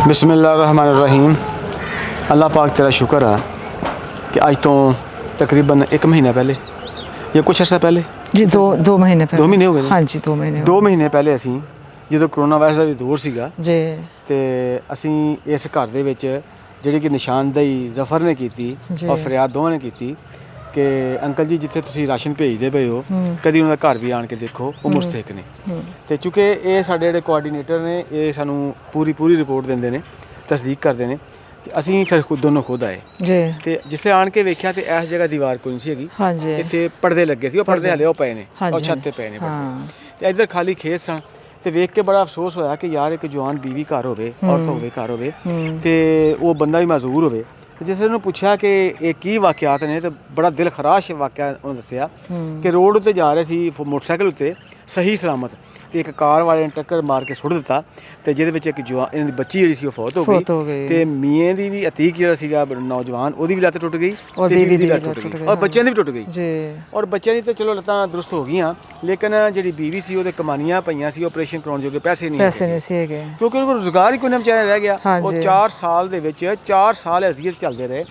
बिस्मिल्लाहिर्रहमानिर्रहीम। अल्लाह पाक तेरा शुक्र है कि अज तो तकरीबन एक महीना पहले या कुछ अर्सा पहले जी दो महीने पहले 2 महीने हो गए हाँ जी 2 महीने 2 ਮਹੀਨੇ ਪਹਿਲੇ ਅਸੀਂ ਜਦੋਂ ਕਰੋਨਾ ਵਾਇਰਸ ਦਾ ਵੀ ਦੌਰ ਸੀਗਾ जी ਤੇ ਅਸੀਂ ਇਸ ਘਰ ਦੇ ਵਿੱਚ ਜਿਹੜੀ ਕਿ ਨਿਸ਼ਾਨਦੇਹੀ ਜ਼ਫਰ ਨੇ ਕੀਤੀ ਜੀ। ਔਰ ਫਰਿਆਦ ਦੋਵਾਂ ਨੇ ਕੀਤੀ ਕਿ ਅੰਕਲ ਜੀ ਜਿੱਥੇ ਤੁਸੀਂ ਰਾਸ਼ਨ ਭੇਜਦੇ ਪਏ ਹੋ ਕਦੀ ਉਹਨਾਂ ਦਾ ਘਰ ਵੀ ਆਣ ਕੇ ਦੇਖੋ, ਉਹ ਮੁਸਤਹਿਕ ਨੇ। ਤੇ ਚੂँकि ਇਹ ਸਾਡੇ ਜਿਹੜੇ ਕੋਆਰਡੀਨੇਟਰ ਨੇ ਇਹ ਸਾਨੂੰ ਪੂਰੀ ਰਿਪੋਰਟ ਦਿੰਦੇ ਨੇ, ਤਸਦੀਕ ਕਰਦੇ ਨੇ ਤੇ ਅਸੀਂ ਫਿਰ ਦੋਨੋਂ ਖੁਦ ਆਏ जी ਤੇ ਜਿਸੇ ਆਣ ਕੇ ਵੇਖਿਆ ਤੇ ਇਸ ਜਗ੍ਹਾ ਦੀਵਾਰ ਕੋਈ ਨਹੀਂ ਸੀ ਹੈਗੀ। हाँ जी ਇੱਥੇ ਪਰਦੇ ਲੱਗੇ ਸੀ, ਉਹ ਪਰਦੇ ਹਲੇ ਉਹ ਪਏ ਨੇ, हाँ ਉਹ जी, ਛੱਤ ਤੇ ਪਏ ਨੇ ਪਰਦੇ। हाँ ਤੇ ਇੱਧਰ ਖਾਲੀ ਖੇਤ ਸਨ ਤੇ ਵੇਖ ਕੇ ਬੜਾ ਅਫਸੋਸ ਹੋਇਆ ਕਿ ਯਾਰ ਇੱਕ ਜਵਾਨ ਬੀਵੀ ਘਰ ਹੋਵੇ, ਔਰਤ ਹੋਵੇ ਘਰ ਹੋਵੇ ਤੇ ਉਹ ਬੰਦਾ ਵੀ ਮਾਜ਼ੂਰ ਹੋਵੇ। ਤੇ ਜਿਸ ਨੂੰ ਪੁੱਛਿਆ ਕਿ ਇਹ ਕੀ ਵਾਕਿਆਤ ਨੇ ਤੇ ਬੜਾ ਦਿਲ ਖਰਾਸ਼ ਵਾਕਿਆ ਉਹਨੇ ਦੱਸਿਆ ਕਿ ਰੋਡ ਉੱਤੇ ਜਾ ਰਹੇ ਸੀ ਮੋਟਰਸਾਈਕਲ ਉੱਤੇ ਸਹੀ ਸਲਾਮਤ ਤੇ ਇੱਕ ਕਾਰ ਵਾਲੇ ਨੇ ਟੱਕਰ ਮਾਰ ਕੇ ਸੁੱਟ ਦਿੱਤਾ ਤੇ ਜਿਹਦੇ ਵਿੱਚ ਇੱਕ ਜਵਾਨ ਇਹਨਾਂ ਦੀ ਬੱਚੀ ਜਿਹੜੀ ਸੀ ਉਹ ਫੌਤ ਹੋ ਗਈ ਤੇ ਮੀਆਂ ਦੀ ਵੀ ਅਤੀਕ ਜਿਹੜਾ ਸੀਗਾ ਨੌਜਵਾਨ ਉਹਦੀ ਵੀ ਲੱਤ ਟੁੱਟ ਗਈ और ਤੇ बीवी ਦੀ दी ਲੱਤ लत्त ਟੁੱਟ टुट ਗਈ गई ਔਰ ਬੱਚਿਆਂ ਦੀ ਵੀ ਟੁੱਟ ਗਈ जी ਔਰ ਬੱਚਿਆਂ ਦੀ ਤਾਂ ਚਲੋ ਲੱਤਾਂ ਦਰੁਸਤ ਹੋ ਗਈਆਂ ਲੇਕਿਨ ਜਿਹੜੀ ਬੀਵੀ ਸੀ ਉਹਦੇ ਕਮਾਨੀਆਂ ਪਈਆਂ ਸੀ, ਆਪਰੇਸ਼ਨ ਕਰਾਉਣ ਜੋਗੇ ਪੈਸੇ ਨਹੀਂ पैसे ਹੈਗੇ नहीं ਸੀ। सी गए ਕਿਉਂਕਿ ਉਹਨੂੰ ਰੁਜ਼ਗਾਰ ਹੀ ਕੋਈ ਨਾ ਵਿਚਾਰਾ ਰਹਿ ਗਿਆ। हाँ ਉਹ जी। 4 ਸਾਲ ਦੇ ਵਿੱਚ 4 ਸਾਲ ਅਜ਼ੀਅਤ ਚੱਲਦੇ ਰਹੇ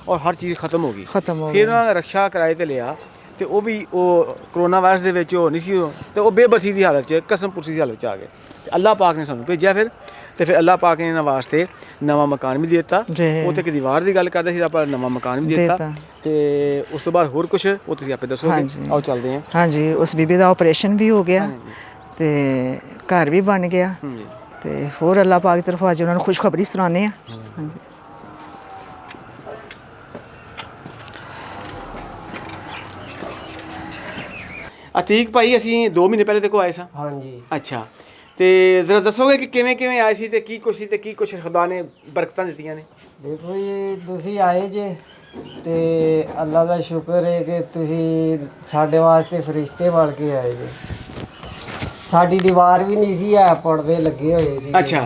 ਔਰ ਹਰ ਚੀਜ਼ ਖਤਮ ਹੋ ਗਈ। खत्म हो ਫਿਰ गए ਉਹਨਾਂ ਨੇ ਰਕਸ਼ਾ ਕਿਰਾਏ ਤੇ ਲਿਆ ਤੇ ਉਹ ਵੀ ਉਹ ਕਰੋਨਾ ਵਾਇਰਸ ਦੇ ਵਿੱਚ ਉਹ ਨਹੀਂ ਸੀ ਤੇ ਉਹ ਬੇਬਸੀ ਦੀ ਹਾਲਤ 'ਚ ਕਸਮ ਪੁਰਸੀ ਦੀ ਹਾਲਤ 'ਚ ਆ ਗਏ ਤੇ ਅੱਲਾਹ ਪਾਕ ਨੇ ਸਾਨੂੰ ਭੇਜਿਆ ਫਿਰ ਤੇ ਫਿਰ ਅੱਲਾਹ ਪਾਕ ਨੇ ਇਹਨਾਂ ਵਾਸਤੇ ਨਵਾਂ ਮਕਾਨ ਵੀ ਦੇ ਦਿੱਤਾ। जी ਉਹ ਤੇ ਇੱਕ ਦੀਵਾਰ ਦੀ ਗੱਲ ਕਰਦੇ ਸੀ, ਆਪਾਂ ਨਵਾਂ ਮਕਾਨ ਵੀ ਦੇ ਦਿੱਤਾ देता ਤੇ ਉਸ ਤੋਂ ਬਾਅਦ ਹੋਰ ਕੁਝ ਉਹ ਤੁਸੀਂ ਆਪੇ ਦੱਸੋਗੇ। ਹਾਂਜੀ। ਆਓ ਚੱਲਦੇ ਹਾਂ। हाँ जी उस बीबी का ऑपरेशन भी हो गया ते घर भी बन गया ਹਾਂਜੀ। ते होर अल्लाह पाक की तरफों अज उन्होंने खुशखबरी सुनाने हैं। हाँ जी ਅਤੀਕ ਭਾਈ ਅਸੀਂ 2 ਮਹੀਨੇ ਪਹਿਲੇ ਦੇਖੋ ਆਏ ਸਾਂ। ਹਾਂਜੀ ਅੱਛਾ ਤੇ ਜ਼ਰਾ ਦੱਸੋਗੇ ਕਿ ਕਿਵੇਂ ਕਿਵੇਂ ਆਏ ਸੀ ਤੇ ਕੀ ਕੁਛ ਸੀ ਤੇ ਕੀ ਕੁਛ ਖੁਦਾ ਨੇ ਬਰਕਤਾਂ ਦਿੱਤੀਆਂ ਨੇ। ਦੇਖੋ ਜੀ ਤੁਸੀਂ ਆਏ ਜੇ ਤੇ ਅੱਲਾ ਦਾ ਸ਼ੁਕਰ ਹੈ ਕਿ ਤੁਸੀਂ ਸਾਡੇ ਵਾਸਤੇ ਫਰਿਸ਼ਤੇ ਬਣ ਕੇ ਆਏ ਜੇ। ਸਾਡੀ ਦੀਵਾਰ ਵੀ ਨਹੀਂ ਸੀ ਹੈ, ਪਰਦੇ ਲੱਗੇ ਹੋਏ ਸੀ। ਅੱਛਾ।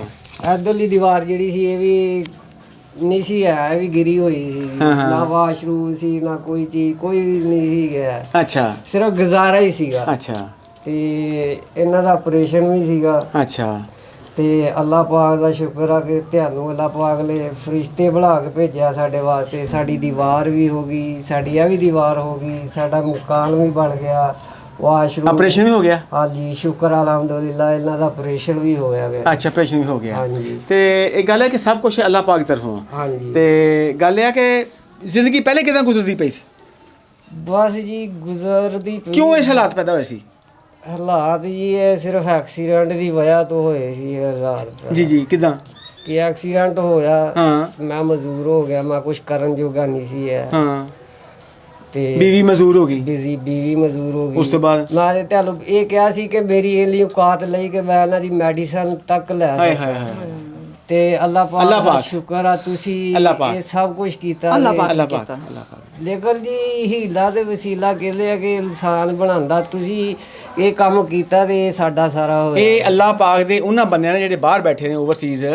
ਇੱਧਰਲੀ ਦੀਵਾਰ ਜਿਹੜੀ ਸੀ ਇਹ ਵੀ ਨਹੀਂ ਸੀ ਹੈ, ਇਹ ਵੀ ਗਿਰੀ ਹੋਈ ਸੀ। ਨਾ ਵਾਸ਼ਰੂਮ ਸੀ ਨਾ ਕੋਈ ਚੀਜ਼, ਕੋਈ ਨਹੀਂ ਸੀ ਗਿਆ, ਅੱਛਾ ਸਿਰਫ ਗੁਜ਼ਾਰਾ ਹੀ ਸੀਗਾ। ਅੱਛਾ ਤੇ ਇਹਨਾਂ ਦਾ ਆਪਰੇਸ਼ਨ ਵੀ ਸੀਗਾ ਅੱਛਾ ਤੇ ਅੱਲਾਹ ਪਾਕ ਦਾ ਸ਼ੁਕਰ ਆ ਕਿ ਤੁਹਾਨੂੰ ਅੱਲਾਹ ਪਾਕ ਨੇ ਫਰਿਸ਼ਤੇ ਬਣਾ ਕੇ ਭੇਜਿਆ ਸਾਡੇ ਵਾਸਤੇ। ਸਾਡੀ ਦੀਵਾਰ ਵੀ ਹੋ ਗਈ, ਸਾਡੀ ਇਹ ਵੀ ਦੀਵਾਰ ਹੋ ਗਈ, ਸਾਡਾ ਮਕਾਨ ਵੀ ਬਣ ਗਿਆ, ਵਾਸ਼ਰੂਮ ਆਪਰੇਸ਼ਨ ਵੀ ਹੋ ਗਿਆ। ਹਾਂਜੀ ਸ਼ੁਕਰ ਅਲਹਮਦੁਲਿਲਾ ਇਹਨਾਂ ਦਾ ਆਪਰੇਸ਼ਨ ਵੀ ਹੋਇਆ ਗਿਆ। ਅੱਛਾ ਆਪਰੇਸ਼ਨ ਵੀ ਹੋ ਗਿਆ। ਹਾਂਜੀ ਤੇ ਇਹ ਗੱਲ ਹੈ ਕਿ ਸਭ ਕੁਝ ਅੱਲਾਹ ਪਾਕ ਦੀ ਤਰਫੋਂ ਆ। ਹਾਂਜੀ ਤੇ ਗੱਲ ਇਹ ਹੈ ਕਿ ਜ਼ਿੰਦਗੀ ਪਹਿਲੇ ਕਿਦਾਂ ਗੁਜ਼ਰਦੀ ਪਈ ਸੀ, ਬਸ ਜੀ ਗੁਜ਼ਰਦੀ ਪਈ। ਕਿਉਂ ਇਹ ਹਾਲਾਤ ਪੈਦਾ ਹੋਏ ਸੀ? ਹਾਲਾਤ ਜੀ ਇਹ ਸਿਰਫ ਐਕਸੀਡੈਂਟ ਦੀ ਵਜ੍ਹਾ ਤੋਂ ਹੋਏ ਸੀ ਇਹ ਹਾਲਾਤ। ਜੀ ਜੀ ਕਿਦਾਂ? ਕਿ ਐਕਸੀਡੈਂਟ ਹੋਇਆ, ਹਾਂ ਮੈਂ ਮਜ਼ਦੂਰ ਹੋ ਗਿਆ, ਮੈਂ ਕੁਝ ਕਰਨ ਜੋਗਾ ਨਹੀਂ ਸੀ ਹੈ ਹਾਂ ਤੇ ਬੀਵੀ ਮਜ਼ਦੂਰ ਹੋ ਗਈ। ਬੀਵੀ ਮਜ਼ਦੂਰ ਹੋ ਗਈ। ਉਸ ਤੋਂ ਬਾਅਦ ਮੈਂ ਤੇ ਤੁਹਾਨੂੰ ਇਹ ਕਿਹਾ ਸੀ ਕਿ ਮੇਰੀ ਇੰਨੀ ਔਕਾਤ ਲਈ ਕਿ ਮੈਂ ਇਹਨਾਂ ਦੀ ਮੈਡੀਸਨ ਤੱਕ ਲੈ ਹਾਏ ਸਕਾਂ। ਹਾਏ ਹਾਏ ਤੇ ਅੱਲਾਹ ਅੱਲਾਹ ਪਾਕ ਦਾ ਪਾਕ। ਸ਼ੁਕਰ ਆ ਤੁਸੀਂ ਅੱਲਾਹ ਪਾਕ। ਇਹ ਸਭ ਕੁਝ ਕੀਤਾ अल्लाह ਜੇ। पाक ਅੱਲਾਹ ने ਪਾਕ कीता। ਅੱਲਾਹ ਪਾਕ। ਲੇਕਿਨ ਜੀ ਹੀਲਾ ਤੇ ਵਸੀਲਾ ਕਹਿੰਦੇ ਆ ਕਿ ਇਨਸਾਨ ਬਣਾਉਂਦਾ, ਤੁਸੀਂ ਇਹ ਕੰਮ ਕੀਤਾ ਤੇ ਇਹ ਸਾਡਾ ਸਾਰਾ ਹੋਇਆ। ਇਹ ਅੱਲਾਹ ਪਾਕ ਦੇ ਉਹਨਾਂ ਬੰਦਿਆਂ ਨੇ ਜਿਹੜੇ ਬਾਹਰ ਬੈਠੇ ਨੇ ਓਵਰਸੀਜ਼,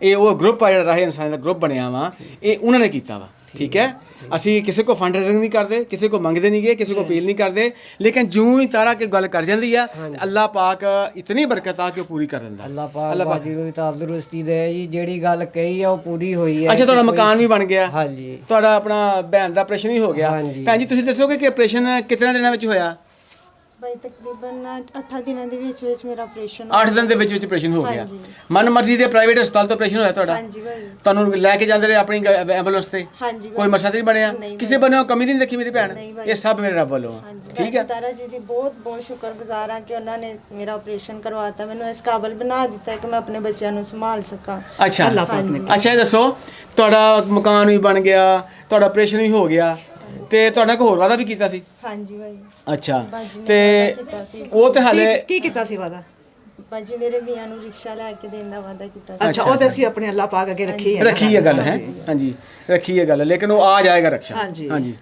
ਇਹ ਉਹ ਗਰੁੱਪ ਆ ਜਿਹੜਾ ਰਾਹੇ ਇਨਸਾਨ ਦਾ ਗਰੁੱਪ ਬਣਿਆ ਵਾ, ਇਹ ਉਹਨਾਂ ਨੇ ਕੀਤਾ ਵਾ। ਠੀਕ ਹੈ, ਅਸੀਂ ਕਿਸੇ ਕੋ ਫੰਡ ਰੇਜ਼ਿੰਗ ਨਹੀਂ ਕਰਦੇ, ਕਿਸੇ ਕੋ ਮੰਗਦੇ ਨਹੀਂ ਗਏ, ਕਿਸੇ ਕੋ ਅਪੀਲ ਨਹੀਂ ਕਰਦੇ, ਲੇਕਿਨ ਜਿਉਂ ਹੀ ਤਾਰਾ ਕੇ ਗੱਲ ਕਰ ਜਾਂਦੀ ਆ ਤੇ ਅੱਲਾਹ ਪਾਕ ਇਤਨੀ ਬਰਕਤ ਆ ਕਿ ਉਹ ਪੂਰੀ ਕਰ ਦਿੰਦਾ। ਅੱਲਾਹ ਪਾਕ ਬਾਜੀ ਨੂੰ ਵੀ ਤੰਦਰੁਸਤੀ ਦੇ ਜੀ, ਜਿਹੜੀ ਗੱਲ ਕਹੀ ਆ ਉਹ ਪੂਰੀ ਹੋਈ ਹੈ। ਅੱਛਾ ਤੁਹਾਡਾ ਮਕਾਨ ਵੀ ਬਣ ਗਿਆ, ਹਾਂਜੀ ਤੁਹਾਡਾ ਆਪਣਾ ਭੈਣ ਦਾ ਆਪਰੇਸ਼ਨ ਵੀ ਹੋ ਗਿਆ। ਹਾਂਜੀ। ਭੈਣ ਜੀ ਤੁਸੀਂ ਦੱਸੋਗੇ ਕਿ ਆਪਰੇਸ਼ਨ ਕਿਤਨੇ ਦਿਨਾਂ ਵਿੱਚ ਹੋਇਆ? ਬਾਈ ਤਕਰੀਬਨ 8 ਦਿਨਾਂ ਦੇ ਵਿੱਚ ਮੇਰਾ ਆਪਰੇਸ਼ਨ 8 ਦਿਨ ਦੇ ਵਿੱਚ ਆਪਰੇਸ਼ਨ ਹੋ ਗਿਆ। ਹਾਂਜੀ। ਮਨ ਮਰਜ਼ੀ ਦੇ ਪ੍ਰਾਈਵੇਟ ਹਸਪਤਾਲ ਤੋਂ ਆਪਰੇਸ਼ਨ ਹੋਇਆ ਤੁਹਾਡਾ? ਹਾਂਜੀ ਭਾਈ ਤੁਹਾਨੂੰ ਲੈ ਕੇ ਜਾਂਦੇ ਰਹੇ ਆਪਣੀ ਐਂਬੂਲੈਂਸ ਤੇ? ਹਾਂਜੀ ਕੋਈ ਮਸਲਾ ਨਹੀਂ ਬਣਿਆ? ਨਹੀਂ ਕਿਸੇ ਬੰਨੋਂ ਕਮੀ ਨਹੀਂ ਦੇਖੀ ਮੇਰੀ ਭੈਣ? ਨਹੀਂ ਭਾਈ। ਇਹ ਸਭ ਮੇਰੇ ਰੱਬ ਵੱਲੋਂ ਆ। ਹਾਂਜੀ ਠੀਕ ਹੈ। ਤਾਰਾ ਜੀ ਦੀ ਬਹੁਤ ਬਹੁਤ ਸ਼ੁਕਰਗੁਜ਼ਾਰ ਹਾਂ ਕਿ ਉਹਨਾਂ ਨੇ ਮੇਰਾ ਆਪਰੇਸ਼ਨ ਕਰਵਾਤਾ, ਮੈਨੂੰ ਇਸ ਕਾਬਲ ਬਣਾ ਦਿੱਤਾ ਕਿ ਮੈਂ ਆਪਣੇ ਬੱਚਿਆਂ ਨੂੰ ਸੰਭਾਲ ਸਕਾਂ। ਅੱਛਾ अल्लाह पाक ने ਅੱਛਾ ਇਹ ਦੱਸੋ, ਤੁਹਾਡਾ ਮਕਾਨ ਵੀ ਬਣ ਗਿਆ, ਤੁਹਾਡਾ ਆਪਰੇਸ਼ਨ ਵੀ ਹੋ ਗਿਆ ਤੇ ਤੁਹਾਡਾ ਕੋਈ ਹੋਰ ਵਾਅਦਾ ਵੀ ਕੀਤਾ ਸੀ? ਹਾਂਜੀ ਭਾਈ ਅੱਛਾ ਬਾਜੀ ਨੇ ਤੇ ਵਾਅਦਾ ਕੀਤਾ ਸੀ। ਉਹ ਤੇ ਹਾਲੇ की कीता सी वादा? ਬਾਜੀ ਮੇਰੇ ਵੀਆਂ ਨੂੰ ਰਿਕਸ਼ਾ ਲੈ ਕੇ ਦੇਣ ਦਾ ਵਾਅਦਾ ਕੀਤਾ ਸੀ। अच्छा वो तो ਅਸੀਂ ਆਪਣੇ ਅੱਲਾਹ ਪਾਕ ਅੱਗੇ ਰੱਖੀ ਹੈ। ਰੱਖੀ ਹੈ ਗੱਲ ਹੈ। ਹਾਂਜੀ ਰੱਖੀ ਹੈ ਗੱਲ, ਲੇਕਿਨ ਉਹ ਆ ਜਾਏਗਾ ਰਕਸ਼ਾ। ਹਾਂਜੀ। ਹਾਂਜੀ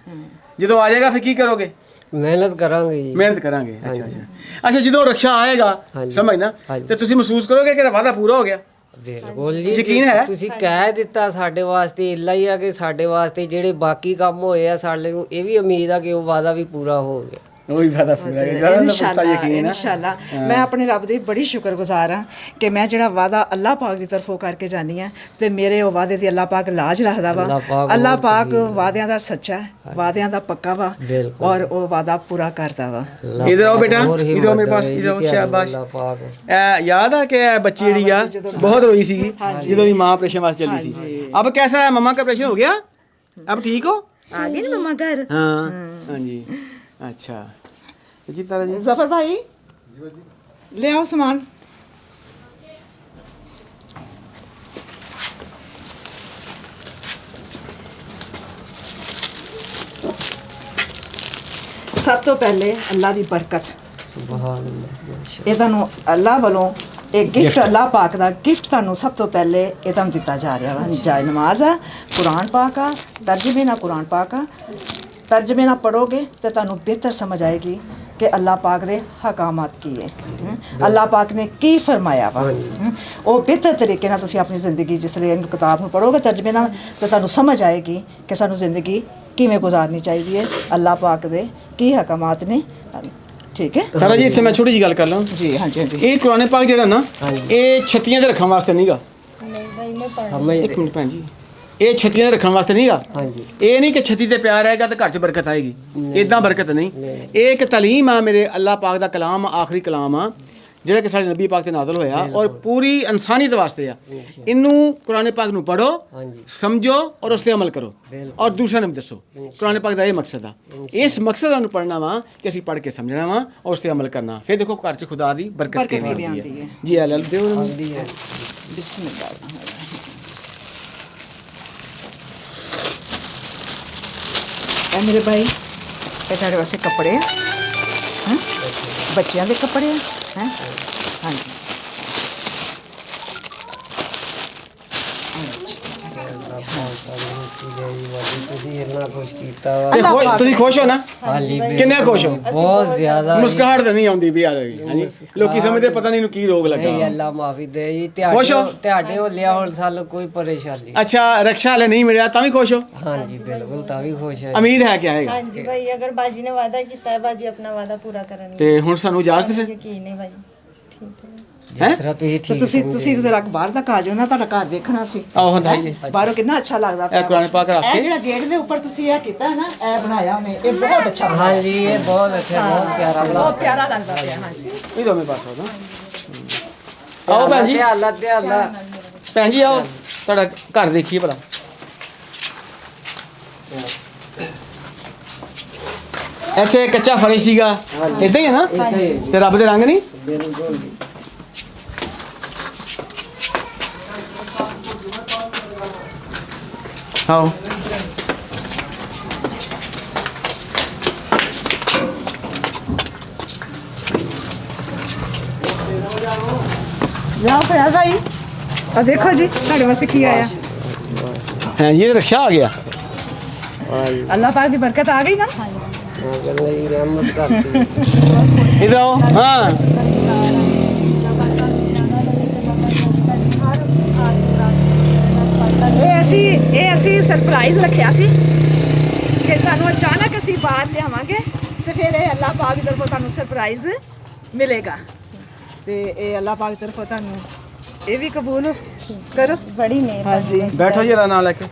ਜਦੋਂ ਆ ਜਾਏਗਾ ਫਿਰ ਕੀ ਕਰੋਗੇ? ਮਿਹਨਤ ਕਰਾਂਗੇ ਜੀ। ਮਿਹਨਤ ਕਰਾਂਗੇ। ਅੱਛਾ ਅੱਛਾ ਅੱਛਾ ਜਦੋਂ ਰਕਸ਼ਾ ਆਏਗਾ ਸਮਝ ਨਾ ਤੇ ਤੁਸੀਂ ਮਹਿਸੂਸ ਕਰੋਗੇ ਕਿ ਵਾਅਦਾ ਪੂਰਾ ਹੋ ਗਿਆ। ਬਿਲਕੁਲ ਜੀ ਯਕੀਨ ਹੈ? ਤੁਸੀਂ ਕਹਿ ਦਿੱਤਾ ਸਾਡੇ ਵਾਸਤੇ ਇੱਲਾ ਹੀ ਆ ਕਿ ਸਾਡੇ ਵਾਸਤੇ ਜਿਹੜੇ ਬਾਕੀ ਕੰਮ ਹੋਏ ਆ ਸਾਡੇ ਨੂੰ ਇਹ ਵੀ ਉਮੀਦ ਆ ਕਿ ਉਹ ਵਾਅਦਾ ਵੀ ਪੂਰਾ ਹੋ ਗਿਆ। ਉਹ ਵੀ ਵਾਦਾ ਪੂਰਾ ਕਰੇ ਜਿਹੜਾ ਉਹਨੂੰ ਪੁੱਤਾ ਯਕੀਨ ਹੈ ਇਨਸ਼ਾਅੱਲਾ ਮੈਂ ਆਪਣੇ ਰੱਬ ਦੀ ਬੜੀ ਸ਼ੁਕਰਗੁਜ਼ਾਰ ਹਾਂ ਕਿ ਮੈਂ ਜਿਹੜਾ ਵਾਦਾ ਅੱਲਾਹ ਪਾਕ ਦੀ ਤਰਫੋਂ ਕਰਕੇ ਜਾਨੀ ਆ ਤੇ ਮੇਰੇ ਉਹ ਵਾਦੇ ਦੀ ਅੱਲਾਹ ਪਾਕ ਲਾਜ ਰੱਖਦਾ ਵਾ ਅੱਲਾਹ ਪਾਕ ਵਾਦਿਆਂ ਦਾ ਸੱਚਾ ਹੈ ਵਾਦਿਆਂ ਦਾ ਪੱਕਾ ਵਾ ਔਰ ਉਹ ਵਾਦਾ ਪੂਰਾ ਕਰਦਾ ਵਾ इधर आओ बेटा इधर आओ मेरे पास इधर आओ शाबाश याद है कि बच्ची ਜਿਹੜੀ ਆ बहुत रोई सी ਜਦੋਂ ਦੀ ਮਾਂ ਆਪਰੇਸ਼ਨ ਵਾਸਤੇ ਚੱਲੀ ਸੀ अब कैसा है मम्मा का ऑपरेशन हो गया अब ठीक हो आ गई ना मम्मा घर हाँ हाँ जी अच्छा जी तारा जी जफर भाई ले आओ सामान ਸਭ ਤੋਂ ਪਹਿਲੇ ਅੱਲਾ ਦੀ ਬਰਕਤ ਸੁਭਾਨ ਅੱਲਾਹ ਇਹ ਤੁਹਾਨੂੰ ਅੱਲਾ ਵੱਲੋਂ ਇਹ ਗਿਫਟ ਅੱਲਾ ਪਾਕ ਦਾ ਗਿਫਟ ਤੁਹਾਨੂੰ ਸਭ ਤੋਂ ਪਹਿਲੇ ਇਹ ਤੁਹਾਨੂੰ ਦਿੱਤਾ ਜਾ ਰਿਹਾ ਵਾ ਜਾਇ ਨਮਾਜ਼ ਆ ਕੁਰਾਨ ਪਾਕ ਆ ਤਰਜਮੇ ਨਾਲ ਕੁਰਾਨ ਪਾਕ ਆ ਤਰਜਮੇ ਨਾਲ ਪੜੋਗੇ ਤੇ ਤੁਹਾਨੂੰ ਬਿਹਤਰ ਸਮਝ ਆਏਗੀ ਕਿ ਅੱਲਾ ਪਾਕ ਦੇ ਹਕਾਮਾਤ ਕੀ ਹੈ ਅੱਲਾ ਪਾਕ ਨੇ ਕੀ ਫਰਮਾਇਆ ਵਾ ਉਹ ਬਿਹਤਰ ਤਰੀਕੇ ਨਾਲ ਤੁਸੀਂ ਆਪਣੀ ਜ਼ਿੰਦਗੀ ਜਿਸ ਲਈ ਇਹਨੂੰ ਕਿਤਾਬ ਨੂੰ ਪੜੋਗੇ ਤਰਜਮੇ ਨਾਲ ਤਾਂ ਤੁਹਾਨੂੰ ਸਮਝ ਆਏਗੀ ਕਿ ਸਾਨੂੰ ਜ਼ਿੰਦਗੀ ਕਿਵੇਂ ਗੁਜ਼ਾਰਨੀ ਚਾਹੀਦੀ ਹੈ ਅੱਲਾ ਪਾਕ ਦੇ ਕੀ ਹਕਾਮਾਤ ਨੇ ਠੀਕ ਹੈ ਤਾਰਾ ਜੀ ਇੱਥੇ ਮੈਂ ਛੋਟੀ ਜਿਹੀ ਗੱਲ ਕਰ ਲਾਂ ਜੀ ਹਾਂਜੀ ਹਾਂਜੀ ਇਹ ਕੁਰਾਨ ਪਾਕ ਜਿਹੜਾ ਨਾ ਇਹ ਛੱਤੀਆਂ ਤੇ ਰੱਖਣ ਵਾਸਤੇ ਨਹੀਂਗਾ ਨਹੀਂ ਭਾਈ ਮੈਂ ਪੜ੍ਹ ਇੱਕ ਮਿੰਟ ਭੈਣ ਜੀ ਇਹ ਛੱਤੀਆਂ ਤੇ ਰੱਖਣ ਵਾਸਤੇ ਨਹੀਂਗਾ ਹਾਂਜੀ ਇਹ ਨਹੀਂ ਕਿ ਛੱਤੀ ਤੇ ਪਿਆਰ ਆਏਗਾ ਤੇ ਘਰ 'ਚ ਬਰਕਤ ਆਏਗੀ ਇਦਾਂ ਬਰਕਤ ਨਹੀਂ ਇਹ ਇੱਕ ਤਾਲੀਮ ਆ ਮੇਰੇ ਅੱਲਾਹ ਪਾਕ ਦਾ ਕਲਾਮ ਆਖਰੀ ਕਲਾਮ ਆ ਜਿਹੜਾ ਕਿ ਸਾਡੇ ਨਬੀ ਪਾਕ ਤੇ ਨਾਜ਼ਲ ਹੋਇਆ ਔਰ ਪੂਰੀ ਇਨਸਾਨੀਅਤ ਵਾਸਤੇ ਆ ਇਹਨੂੰ ਕੁਰਾਨ ਪਾਕ ਨੂੰ ਪੜੋ ਸਮਝੋ ਔਰ ਉਸ ਤੇ ਅਮਲ ਕਰੋ ਔਰ ਦੂਸਰਿਆਂ ਨੂੰ ਵੀ ਦੱਸੋ ਕੁਰਾਨ ਪਾਕ ਦਾ ਇਹ ਮਕਸਦ ਆ ਇਸ ਮਕਸਦ ਨੂੰ ਪੜਨਾ ਵਾ ਕਿ ਅਸੀਂ ਪੜ੍ਹ ਕੇ ਸਮਝਣਾ ਵਾ ਔਰ ਉਸ ਤੇ ਅਮਲ ਕਰਨਾ ਫਿਰ ਦੇਖੋ ਘਰ 'ਚ ਖੁਦਾ ਦੀ ਬਰਕਤ ਕਿਵੇਂ ਆਉਂਦੀ ਹੈ ਜੀ ਅੱਲਾਹ ਦਿਓ ਬਿਸਮਿਲ੍ਲਾਹ ਇਹ ਮੇਰੇ ਭਾਈ ਇਹ ਤੁਹਾਡੇ ਵਾਸਤੇ ਕੱਪੜੇ ਆ ਹੈਂ ਬੱਚਿਆਂ ਦੇ ਕੱਪੜੇ ਆ ਹੈਂ ਹਾਂਜੀ ਤੁਸੀਂ ਖੁਸ਼ ਹੋ ਨਾ ਕਿੰਨੇ ਖੁਸ਼ ਹੋ ਬਹੁਤ ਜ਼ਿਆਦਾ ਮੁਸਕਰਾਹਟ ਤਾਂ ਨਹੀਂ ਆਉਂਦੀ ਵੀ ਹਾਂਜੀ ਲੋਕੀ ਸਮਝਦੇ ਪਤਾ ਨਹੀਂ ਇਹਨੂੰ ਕੀ ਰੋਗ ਲੱਗਾ ਨਹੀਂ ਅੱਲਾ ਮਾਫੀ ਦੇ ਜੀ ਖੁਸ਼ ਹੋ? ਤੁਹਾਡੇ ਹੋ ਲਿਆ ਹੁਣ ਸਾਨੂੰ ਕੋਈ ਪਰੇਸ਼ਾਨੀ ਅੱਛਾ ਰਕਸ਼ਾ ਵਾਲੇ ਨਹੀਂ ਮਿਲਿਆ ਤਾਂ ਵੀ ਖੁਸ਼ ਹੋ ਹਾਂਜੀ ਬਿਲਕੁਲ ਤਾਂ ਵੀ ਖੁਸ਼ ਹੈ ਉਮੀਦ ਹੈ ਕਿ ਆਏਗਾ ਹਾਂਜੀ ਭਾਈ ਅਗਰ ਬਾਜੀ ਨੇ ਵਾਅਦਾ ਕੀਤਾ ਹੈ ਬਾਜੀ ਆਪਣਾ ਵਾਅਦਾ ਪੂਰਾ ਕਰਨਗੇ ਤੇ ਹੁਣ ਸਾਨੂੰ ਇਜਾਜ਼ਤ ਫਿਰ ਯਕੀਨ ਹੈ ਭਾਈ ਠੀਕ ਹੈ ਹੈ ਜਿਸ ਤਰ੍ਹਾਂ ਤੁਸੀਂ ਠੀਕ ਤੁਸੀਂ ਜ਼ਰਾ ਬਾਹਰ ਤੱਕ ਆ ਜਾਓ ਨਾ ਤੁਹਾਡਾ ਘਰ ਦੇਖਣਾ ਸੀ ਆਓ ਹੁੰਦਾ ਜੀ ਬਾਹਰੋਂ ਕਿੰਨਾ ਅੱਛਾ ਲੱਗਦਾ ਇਹ ਕੁਰਾਨ ਪਾਕ ਰੱਖ ਇਹ ਕੇ ਜਿਹੜਾ ਗੇਟ ਦੇ ਉੱਪਰ ਤੁਸੀਂ ਇਹ ਕੀਤਾ ਨਾ ਇਹ ਬਣਾਇਆ ਉਹਨੇ ਇਹ ਬਹੁਤ ਅੱਛਾ ਬਣਾਇਆ ਹਾਂਜੀ ਇਹ ਬਹੁਤ ਅੱਛਾ ਬਹੁਤ ਪਿਆਰਾ ਬਹੁਤ ਪਿਆਰਾ ਲੱਗਦਾ ਪਿਆ ਹਾਂਜੀ ਇਹ ਦੋ ਮੇਰੇ ਪਾਸ ਆਓ ਭੈਣ ਜੀ ਅੱਲਾ ਤੇ ਅੱਲਾ ਭੈਣ ਜੀ ਆਓ ਤੁਹਾਡਾ ਘਰ ਦੇਖੀਏ ਭਲਾ ਇੱਥੇ ਕੱਚਾ ਫਰਸ਼ ਸੀਗਾ ਇਦਾਂ ਹੀ ਹੈ ਨਾ ਤੇ ਰੱਬ ਦੇ ਰੰਗ ਨਹੀਂ ਬਿਲਕੁਲ ਆਓ ਜਾਓ ਫਿਰ ਭਾਈ ਆ ਦੇਖੋ ਜੀ ਤੁਹਾਡੇ ਵਾਸਤੇ ਕੀ ਆਇਆ ਹਾਂ ਇਹ ਰਕਸ਼ਾ ਆ ਗਿਆ ਅੱਲਾਹ ਪਾਕ ਦੀ ਬਰਕਤ ਆ ਗਈ ਨਾ ਅਗਰ ਨਹੀਂ ਰਹਿਮਤ ਕਰਤੀ ਇਧਰ ਆਓ ਹਾਂ ਇਹ ਅਸੀਂ ਸਰਪ੍ਰਾਈਜ਼ ਰੱਖਿਆ ਸੀ ਕਿ ਤੁਹਾਨੂੰ ਅਚਾਨਕ ਅਸੀਂ ਬਾਹਰ ਲਿਆਵਾਂਗੇ ਤੇ ਫਿਰ ਇਹ ਅੱਲਾਹ ਪਾਕ ਦੀ ਤਰਫੋਂ ਤੁਹਾਨੂੰ ਸਰਪ੍ਰਾਈਜ਼ ਮਿਲੇਗਾ ਤੇ ਇਹ ਅੱਲਾਹ ਪਾਕ ਦੀ ਤਰਫੋਂ ਤੁਹਾਨੂੰ ਇਹ ਵੀ ਕਬੂਲ ਕਰੋ ਬੜੀ ਮਿਹਰਬਾਨੀ ਹਾਂਜੀ ਬੈਠੋ ਜਰਾ ਨਾਲ ਲੈ ਕੇ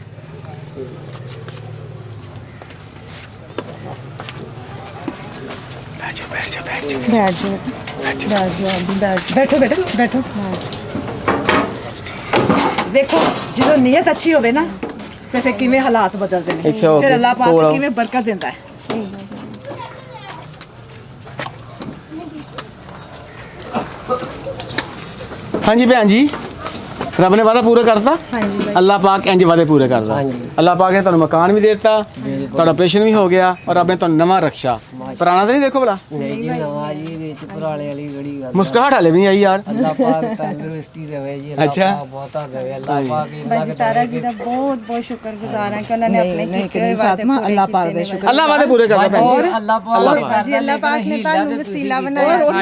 ਬੈਠੋ ਬੇਟਾ ਬੈਠੋ ਦੇਖੋ ਜਦੋਂ ਨੀਅਤ ਅੱਛੀ ਹੋਵੇ ਨਾ ਤੇ ਫਿਰ ਕਿਵੇਂ ਹਾਲਾਤ ਬਦਲਦੇ ਨੇ ਇੱਥੇ ਹੋ ਫਿਰ ਕੇ ਅੱਲਾਹ ਕੋਲ ਪਾਕ ਆਓ। ਕਿਵੇਂ ਬਰਕਤ ਦਿੰਦਾ ਹੈ ਹਾਂਜੀ ਭੈਣ ਜੀ ਰੱਬ ਨੇ ਵਾਅਦਾ ਪੂਰਾ ਕਰਤਾ ਹਾਂਜੀ ਭਾਈ ਅੱਲਾਹ ਪਾਕ ਇੰਜ ਵਾਅਦੇ ਪੂਰੇ ਕਰਦਾ ਹਾਂਜੀ। ਅੱਲਾਹ ਪਾਕ ਨੇ ਤੁਹਾਨੂੰ ਮਕਾਨ ਵੀ ਦੇ ਦਿੱਤਾ ਤੁਹਾਡਾ ਆਪਰੇਸ਼ਨ ਵੀ ਹੋ ਗਿਆ ਔਰ ਰੱਬ ਨੇ ਤੁਹਾਨੂੰ ਨਵਾਂ ਰਕਸ਼ਾ ਪੁਰਾਣਾ ਤਾਂ ਨਹੀਂ ਦੇਖੋ ਭਲਾ ਨਹੀਂ ਜੀ ਨਵਾਂ ਜੀ ਵਿੱਚ ਪੁਰਾਣੇ ਵਾਲੀ ਗੜੀ ਗੱਲ ਮੁਸਕਰਾਹਟ ਹਾਲੇ ਵੀ ਨਹੀਂ ਆਈ ਯਾਰ। ਅੱਲਾਹ ਪਾਕ ਤੰਦਰੁਸਤੀ ਦੇਵੇ ਜੀ, ਅੱਲਾਹ ਅੱਛਾ। ਪਾਕ ਬਹੁਤਾ ਦੇਵੇ, ਅੱਲਾਹ ਪਾਕ ਬਾਜੀ ਤਾਰਾ ਜੀ ਦਾ ਬਹੁਤ ਬਹੁਤ ਸ਼ੁਕਰਗੁਜ਼ਾਰ ਹਾਂ ਕਿ ਉਹਨਾਂ ਨੇ ਆਪਣੇ ਨਹੀਂ ਕੀਤੇ ਹੋਏ ਕਰੀਮ ਵਾਅਦੇ ਫਾਤਮਾ ਪੂਰੇ ਅੱਲਾਹ ਪਾਕ ਕੀਤੇ ਦੇ ਨੇ ਸ਼ੁਕਰ ਅੱਲਾਹ ਵਾਦੇ ਪੂਰੇ ਕਰਨਾ ਭੈਣ ਜੀ। ਅੱਲਾਹ ਪਾਕ ਬਾਜੀ ਅੱਲਾਹ ਪਾਕ ਨੇ ਤੁਹਾਨੂੰ ਵਸੀਲਾ ਬਣਾਇਆ। ਔਰ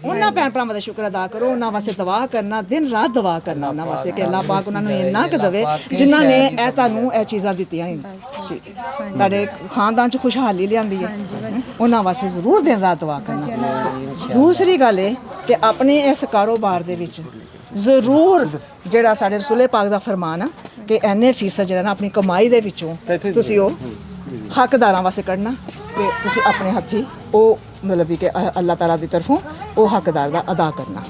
ਉਹਨਾਂ ਭੈਣ ਭਰਾਵਾਂ ਦਾ ਸ਼ੁਕਰ ਅਦਾ ਕਰੋ, ਉਹਨਾਂ ਵਾਸਤੇ ਦੁਆ ਕਰਨਾ, ਦਿਨ ਰਾਤ ਦੁਆ ਕਰਨਾ ਉਹਨਾਂ ਵਾਸਤੇ ਕਿ ਅੱਲਾਹ ਪਾਕ ਉਹਨਾਂ ਨੂੰ ਇੰਨਾ ਕੁ ਦੇਵੇ ਜਿਨ੍ਹਾਂ ਨੇ ਇਹ ਤੁਹਾਨੂੰ ਇਹ ਚੀਜ਼ਾਂ ਦਿੱਤੀਆਂ ਹੀ ਤੁਹਾਡੇ ਖਾਨਦਾਨ ਚ ਖੁਸ਼ਹਾਲੀ ਲਿਆਂਦੀ ਹੈ, ਉਹਨਾਂ ਵਾਸਤੇ ਜ਼ਰੂਰ ਦਿਨ ਰਾਤ ਦੁਆ ਕਰਨਾ। ਦੂਸਰੀ ਗੱਲ ਇਹ ਕਿ ਆਪਣੇ ਇਸ ਕਾਰੋਬਾਰ ਦੇ ਵਿੱਚ ਜ਼ਰੂਰ ਜਿਹੜਾ ਸਾਡੇ ਰਸੂਲੇ ਪਾਕ ਦਾ ਫਰਮਾਨ ਆ ਕਿ ਐਨੇ ਫੀਸਦ ਜਿਹੜਾ ਨਾ ਆਪਣੀ ਕਮਾਈ ਦੇ ਵਿੱਚੋਂ ਤੁਸੀਂ ਉਹ ਹੱਕਦਾਰਾਂ ਵਾਸਤੇ ਕੱਢਣਾ ਤੇ ਤੁਸੀਂ ਆਪਣੇ ਹੱਥੀ ਉਹ ਮਤਲਬ ਵੀ ਕਿ ਅੱਲਾਹ ਤਾਲਾ ਦੀ ਤਰਫੋਂ ਉਹ ਹੱਕਦਾਰ ਦਾ ਅਦਾ ਕਰਨਾ,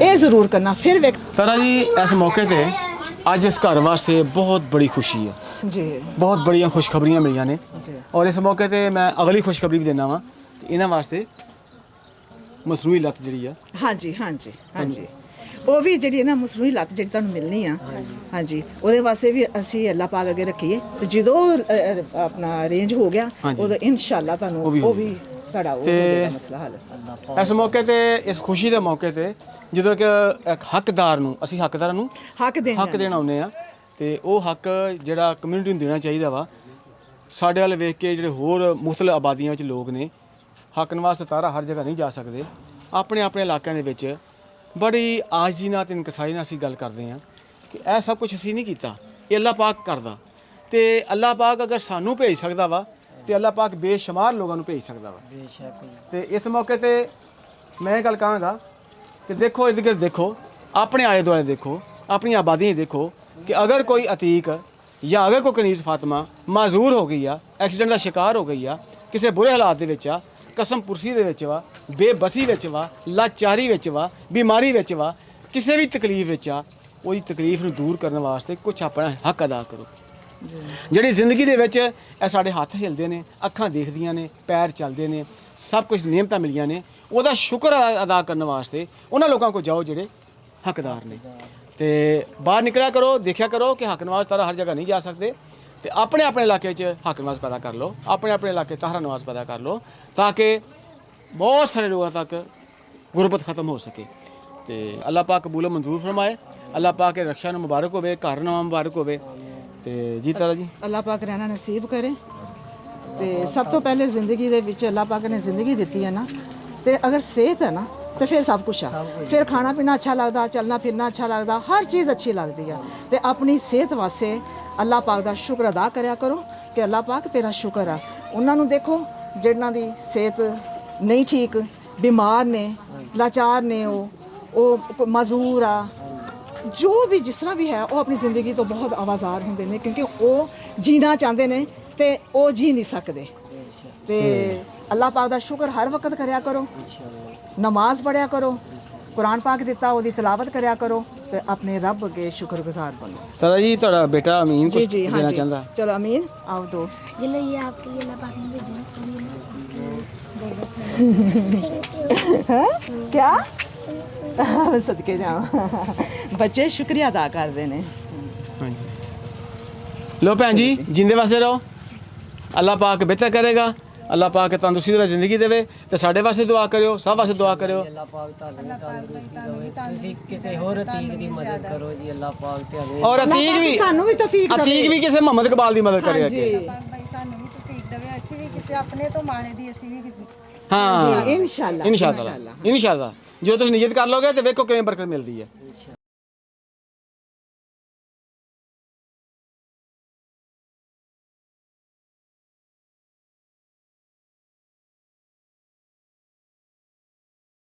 ਇਹ ਜ਼ਰੂਰ ਕਰਨਾ। ਫਿਰ ਵੇਖ ਤਾਰਾ ਜੀ ਇਸ ਮੌਕੇ ਤੇ ਅੱਜ ਇਸ ਘਰ ਵਾਸਤੇ ਬਹੁਤ ਬੜੀ ਖੁਸ਼ੀ ਹੈ ਜੀ ਬਹੁਤ ਬੜੀਆਂ ਖੁਸ਼ਖਬਰੀਆਂ ਮਿਲੀਆਂ ਨੇ ਔਰ ਇਸ ਮੌਕੇ ਤੇ ਮੈਂ ਅਗਲੀ ਖੁਸ਼ਖਬਰੀ ਵੀ ਦੇਣਾ ਵਾਂ ਕਿ ਇਹਨਾਂ ਵਾਸਤੇ ਮਸਨੂਈ ਲੱਤ ਜਿਹੜੀ ਆ ਹਾਂਜੀ ਹਾਂਜੀ ਹਾਂਜੀ ਉਹ ਵੀ ਜਿਹੜੀ ਹੈ ਨਾ ਮਸਨੂਈ ਲੱਤ ਜਿਹੜੀ ਤੁਹਾਨੂੰ ਮਿਲਣੀ ਆ ਹਾਂਜੀ ਉਹਦੇ ਵਾਸਤੇ ਵੀ ਅਸੀਂ ਅੱਲਾਹ ਪਾਕ ਅੱਗੇ ਰੱਖੀਏ ਤੇ ਜਦੋਂ ਆਪਣਾ ਅਰੇਂਜ ਹੋ ਗਿਆ ਉਦੋਂ ਇਨਸ਼ਾਅੱਲਾ ਤੁਹਾਨੂੰ ਉਹ ਵੀ ਤੁਹਾਡਾ ਉਹ ਹੋ ਜਾਏਗਾ ਮਸਲਾ ਹੱਲ। ਇਸ ਮੌਕੇ ਤੇ ਇਸ ਖੁਸ਼ੀ ਦੇ ਮੌਕੇ ਤੇ ਜਦੋਂ ਕਿ ਇੱਕ ਹੱਕਦਾਰ ਨੂੰ ਅਸੀਂ ਹੱਕਦਾਰਾਂ ਨੂੰ ਹੱਕ ਦੇਣ ਆਉਂਦੇ ਆ ਤੇ ਉਹ ਹੱਕ ਜਿਹੜਾ ਕਮਿਊਨਿਟੀ ਨੂੰ ਦੇਣਾ ਚਾਹੀਦਾ ਵਾ। ਸਾਡੇ ਵੱਲ ਵੇਖ ਕੇ ਜਿਹੜੇ ਹੋਰ ਮੁਖਤਲਿਫ ਆਬਾਦੀਆਂ ਵਿੱਚ ਲੋਕ ਨੇ ਹੱਕ ਵਾਸਤੇ ਤਾਰਾ ਹਰ ਜਗ੍ਹਾ ਨਹੀਂ ਜਾ ਸਕਦੇ। ਆਪਣੇ ਆਪਣੇ ਇਲਾਕਿਆਂ ਦੇ ਵਿੱਚ ਬੜੀ ਆਜਜ਼ੀ ਨਾਲ ਤੇ ਇਨਕਸਾਰੀ ਨਾਲ ਅਸੀਂ ਗੱਲ ਕਰਦੇ ਹਾਂ ਕਿ ਇਹ ਸਭ ਕੁਝ ਅਸੀਂ ਨਹੀਂ ਕੀਤਾ, ਇਹ ਅੱਲਾਹ ਪਾਕ ਕਰਦਾ ਤੇ ਅੱਲਾਹ ਪਾਕ ਅਗਰ ਸਾਨੂੰ ਭੇਜ ਸਕਦਾ ਵਾ ਤੇ ਅੱਲਾਹ ਪਾਕ ਬੇਸ਼ੁਮਾਰ ਲੋਕਾਂ ਨੂੰ ਭੇਜ ਸਕਦਾ ਵਾ। ਬੇਸ਼ੱਕ ਜੀ। ਤੇ ਇਸ ਮੌਕੇ ਤੇ ਮੈਂ ਇਹ ਗੱਲ ਕਹਾਂਗਾ ਕਿ ਦੇਖੋ ਇਰਦ ਗਿਰਦ ਦੇਖੋ, ਆਪਣੇ ਆਲੇ ਦੁਆਲੇ ਦੇਖੋ, ਆਪਣੀਆਂ ਆਬਾਦੀਆਂ ਦੇਖੋ ਕਿ ਅਗਰ ਕੋਈ ਅਤੀਕ ਜਾਂ ਅਗਰ ਕੋਈ ਕਨੀਜ਼ ਫਾਤਮਾ ਮਾਜ਼ੂਰ ਹੋ ਗਈ ਆ, ਐਕਸੀਡੈਂਟ ਦਾ ਸ਼ਿਕਾਰ ਹੋ ਗਈ ਆ, ਕਿਸੇ ਬੁਰੇ ਹਾਲਾਤ ਦੇ ਵਿੱਚ ਆ, ਕਸਮ ਪੁਰਸੀ ਦੇ ਵਿੱਚ ਵਾ, ਬੇਬਸੀ ਵਿੱਚ ਵਾ, ਲਾਚਾਰੀ ਵਿੱਚ ਵਾ, ਬਿਮਾਰੀ ਵਿੱਚ ਵਾ, ਕਿਸੇ ਵੀ ਤਕਲੀਫ ਵਿੱਚ ਆ, ਉਹਦੀ ਤਕਲੀਫ ਨੂੰ ਦੂਰ ਕਰਨ ਵਾਸਤੇ ਕੁਝ ਆਪਣਾ ਹੱਕ ਅਦਾ ਕਰੋ। ਜਿਹੜੀ ਜ਼ਿੰਦਗੀ ਦੇ ਵਿੱਚ ਇਹ ਸਾਡੇ ਹੱਥ ਹਿਲਦੇ ਨੇ, ਅੱਖਾਂ ਦੇਖਦੀਆਂ ਨੇ, ਪੈਰ ਚੱਲਦੇ ਨੇ, ਸਭ ਕੁਝ ਨਿਯਮਤਾਂ ਮਿਲੀਆਂ ਨੇ, ਉਹਦਾ ਸ਼ੁਕਰ ਅਦਾ ਕਰਨ ਵਾਸਤੇ ਉਹਨਾਂ ਲੋਕਾਂ ਕੋਲ ਜਾਓ ਜਿਹੜੇ ਹੱਕਦਾਰ ਨੇ ਤੇ ਬਾਹਰ ਨਿਕਲਿਆ ਕਰੋ, ਦੇਖਿਆ ਕਰੋ ਕਿ ਹੱਕ ਨਵਾਜ਼ ਤਾਰਾ ਹਰ ਜਗ੍ਹਾ ਨਹੀਂ ਜਾ ਸਕਦੇ ਤੇ ਆਪਣੇ ਆਪਣੇ ਇਲਾਕੇ 'ਚ ਹੱਕ ਨਵਾਜ਼ ਪੈਦਾ ਕਰ ਲਓ, ਆਪਣੇ ਆਪਣੇ ਇਲਾਕੇ ਤਾਰਾ ਨਵਾਜ਼ ਪੈਦਾ ਕਰ ਲਓ ਤਾਂ ਕਿ ਬਹੁਤ ਸਾਰੇ ਲੋਕਾਂ ਤੱਕ ਗੁਰਬਤ ਖਤਮ ਹੋ ਸਕੇ ਤੇ ਅੱਲਾਹ ਪਾਕ ਕਬੂਲ ਮਨਜ਼ੂਰ ਫਰਮਾਏ। ਅੱਲਾਹ ਪਾਕ ਕੇ ਰਕਸ਼ਾ ਨੂੰ ਮੁਬਾਰਕ ਹੋਵੇ, ਘਰ ਨਵਾਂ ਮੁਬਾਰਕ ਹੋਵੇ ਤੇ ਜੀ ਤਾਰਾ ਜੀ ਅੱਲਾਹ ਪਾਕ ਰਹਿਣਾ ਨਸੀਬ ਕਰੇ। ਤੇ ਸਭ ਤੋਂ ਪਹਿਲੇ ਜ਼ਿੰਦਗੀ ਦੇ ਵਿੱਚ ਅੱਲਾਹ ਪਾਕ ਨੇ ਜ਼ਿੰਦਗੀ ਦਿੱਤੀ ਹੈ ਨਾ ਤੇ ਅਗਰ ਸਿਹਤ ਹੈ ਨਾ ਤੇ ਫਿਰ ਸਭ ਕੁਝ ਆ, ਫਿਰ ਖਾਣਾ ਪੀਣਾ ਅੱਛਾ ਲੱਗਦਾ, ਚੱਲਣਾ ਫਿਰਨਾ ਅੱਛਾ ਲੱਗਦਾ, ਹਰ ਚੀਜ਼ ਅੱਛੀ ਲੱਗਦੀ ਆ ਤੇ ਆਪਣੀ ਸਿਹਤ ਵਾਸਤੇ ਅੱਲਾਹ ਪਾਕ ਦਾ ਸ਼ੁਕਰ ਅਦਾ ਕਰਿਆ ਕਰੋ ਕਿ ਅੱਲਾਹ ਪਾਕ ਤੇਰਾ ਸ਼ੁਕਰ ਆ। ਉਹਨਾਂ ਨੂੰ ਦੇਖੋ ਜਿਹਨਾਂ ਦੀ ਸਿਹਤ ਨਹੀਂ ਠੀਕ, ਬਿਮਾਰ ਨੇ, ਲਾਚਾਰ ਨੇ, ਉਹ ਮਾਜ਼ੂਰ ਆ, ਜੋ ਵੀ ਜਿਸ ਤਰ੍ਹਾਂ ਵੀ ਹੈ ਉਹ ਆਪਣੀ ਜ਼ਿੰਦਗੀ ਤੋਂ ਬਹੁਤ ਆਵਾਜ਼ਾਰ ਹੁੰਦੇ ਨੇ ਕਿਉਂਕਿ ਉਹ ਜੀਣਾ ਚਾਹੁੰਦੇ ਨੇ ਤੇ ਉਹ ਜੀ ਨਹੀਂ ਸਕਦੇ। ਤੇ ਅੱਲਾਹ ਪਾਕ ਦਾ ਸ਼ੁਕਰ ਹਰ ਵਕਤ ਕਰਿਆ ਕਰੋ, ਨਮਾਜ਼ ਪੜ੍ਹਿਆ ਕਰੋ, ਕੁਰਾਨ ਪਾਕ ਦਿੱਤਾ ਉਹਦੀ ਤਿਲਾਵਤ ਕਰਿਆ ਕਰੋ ਤੇ ਆਪਣੇ ਰੱਬ ਅੱਗੇ ਸ਼ੁਕਰਗੁਜ਼ਾਰ ਬਣੋ। ਤਾਰਾ ਜੀ ਤੁਹਾਡਾ ਬੇਟਾ ਅਮੀਨ जी ਕੁਝ जी हाँ ਦੇਣਾ जी ਚਾਹੁੰਦਾ। चलो अमीन आओ दो। ये लो, ये आपके लिए अल्लाह पाक ने भेजा हैं? क्या सदके जाओ बच्चे शुक्रिया अदा करते हैं। ਹਾਂਜੀ ਲੋ ਭੈਣ ਜੀ ਜਿੰਦੇ ਵਾਸਤੇ ਰਹੋ, ਅੱਲਾਹ ਪਾਕ ਬਿਹਤਰ ਕਰੇਗਾ, ਅੱਲਾਹ ਪਾਕ ਤੰਦਰੁਸਤੀ ਦੇ ਵਿੱਚ ਜ਼ਿੰਦਗੀ ਦੇਵੇ ਤੇ ਸਾਡੇ ਵਾਸਤੇ ਦੁਆ ਕਰਿਓ, ਸਭ ਵਾਸਤੇ ਦੁਆ ਕਰਿਓ। ਅੱਲਾਹ ਪਾਕ ਤੁਹਾਨੂੰ ਤੰਦਰੁਸਤੀ ਦੇਵੇ, ਤੁਸੀਂ ਕਿਸੇ ਹੋਰ ਅਤੀਕ ਦੀ ਮਦਦ ਕਰੋ ਜੀ, ਅੱਲਾਹ ਪਾਕ ਤੇ ਔਰ ਅਤੀਕ ਵੀ ਸਾਨੂੰ ਵੀ ਤੌਫੀਕ ਅਤੀਕ ਵੀ ਕਿਸੇ ਮੁਹੰਮਦ ਇਕਬਾਲ ਦੀ ਮਦਦ ਕਰਿਓ ਅੱਗੇ। ਪਾਕ ਭਾਈ ਸਾਨੂੰ ਵੀ ਤੌਫੀਕ ਦੇਵੇ, ਅਸੀਂ ਵੀ ਕਿਸੇ ਆਪਣੇ ਤੋਂ ਮਾਣੇ ਦੀ ਅਸੀਂ ਵੀ ਹਾਂ इंशाल्लाह ਇਨਸ਼ਾਅੱਲਾ ਇਨਸ਼ਾਅੱਲਾ ਜੋ ਤੁਸੀਂ ਨੀਅਤ ਕਰ ਲੋਗੇ ਤੇ ਵੇਖੋ ਕਿਵੇਂ ਬਰਕਤ ਮਿਲਦੀ ਹੈ।